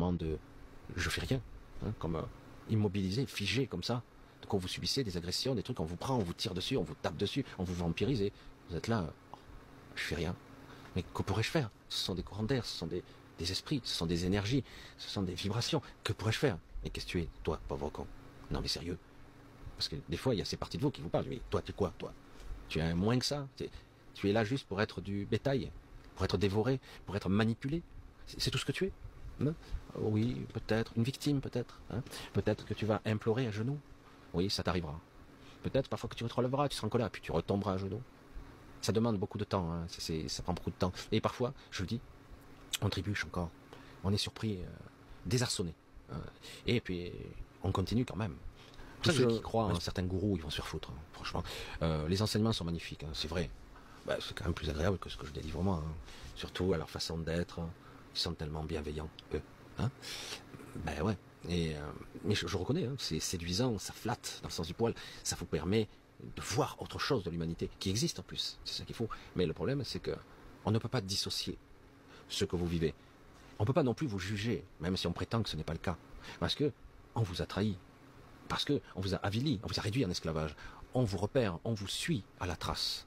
moment de je fais rien, hein, comme immobilisé, figé comme ça. Quand vous subissez des agressions, des trucs, on vous prend, on vous tire dessus, on vous tape dessus, on vous vampirise et vous êtes là, je fais rien. Mais que pourrais-je faire? Ce sont des courants d'air, ce sont des esprits, ce sont des énergies, ce sont des vibrations. Que pourrais-je faire? Et qu'est-ce que tu es, toi, pauvre con? Non mais sérieux. Parce que des fois, il y a ces parties de vous qui vous parlent. Mais toi, tu es quoi, toi? Tu es moins que ça? Tu es là juste pour être du bétail, pour être dévoré, pour être manipulé. C'est tout ce que tu es. Hein? Oui, peut-être, une victime peut-être. Hein? Peut-être que tu vas implorer à genoux. Oui, ça t'arrivera. Peut-être parfois que tu te relèveras, tu seras en colère, puis tu retomberas à genoux. Ça demande beaucoup de temps, hein. Ça prend beaucoup de temps. Et parfois, je le dis, on trébuche encore. On est surpris, désarçonné. Et puis, on continue quand même. Tous ceux qui croient en certains gourous, ils vont se faire foutre, hein, franchement. Les enseignements sont magnifiques, hein, c'est vrai. Bah, c'est quand même plus agréable que ce que je délivre moi. Hein. Surtout à leur façon d'être. Ils sont tellement bienveillants, eux. Hein, ben ouais. Mais je reconnais, hein, c'est séduisant, ça flatte dans le sens du poil, ça vous permet de voir autre chose de l'humanité, qui existe en plus, c'est ça qu'il faut. Mais le problème, c'est que on ne peut pas dissocier ce que vous vivez. On ne peut pas non plus vous juger, même si on prétend que ce n'est pas le cas. Parce que on vous a trahi, parce que on vous a avili, on vous a réduit en esclavage, on vous repère, on vous suit à la trace.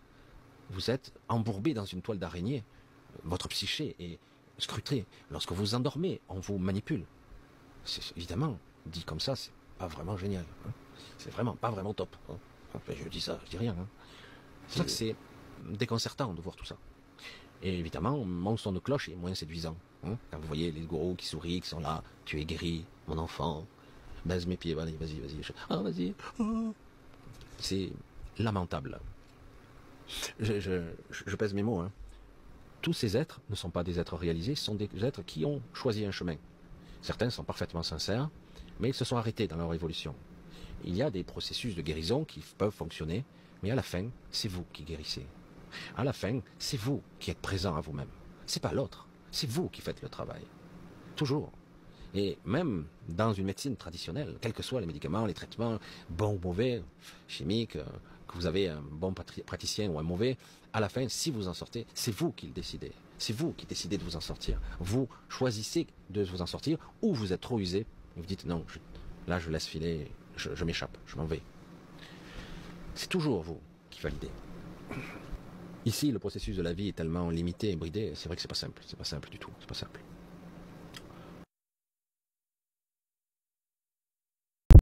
Vous êtes embourbé dans une toile d'araignée, votre psyché est scrutée. Lorsque vous endormez, on vous manipule. C'est évidemment, dit comme ça, c'est pas vraiment génial. Hein. C'est vraiment pas vraiment top. Hein. Enfin, je dis ça, je dis rien. Hein. C'est ça que c'est déconcertant de voir tout ça. Et évidemment, mon son de cloche est moins séduisant. Hein. Quand vous voyez les gourous qui sourient, qui sont là, tu es guéri, mon enfant, baise mes pieds, vas-y. Ah, vas-y. Oh. C'est lamentable. Je pèse mes mots. Hein. Tous ces êtres ne sont pas des êtres réalisés, ce sont des êtres qui ont choisi un chemin. Certains sont parfaitement sincères, mais ils se sont arrêtés dans leur évolution. Il y a des processus de guérison qui peuvent fonctionner, mais à la fin, c'est vous qui guérissez. À la fin, c'est vous qui êtes présent à vous-même. C'est pas l'autre, c'est vous qui faites le travail. Toujours. Et même dans une médecine traditionnelle, quels que soient les médicaments, les traitements, bons ou mauvais, chimiques, que vous avez un bon praticien ou un mauvais, à la fin, si vous en sortez, c'est vous qui le décidez. C'est vous qui décidez de vous en sortir. Vous choisissez de vous en sortir, ou vous êtes trop usé, et vous dites non, là je laisse filer, je m'échappe, je m'en vais. C'est toujours vous qui validez. Ici, le processus de la vie est tellement limité et bridé, c'est vrai que c'est pas simple du tout, c'est pas simple.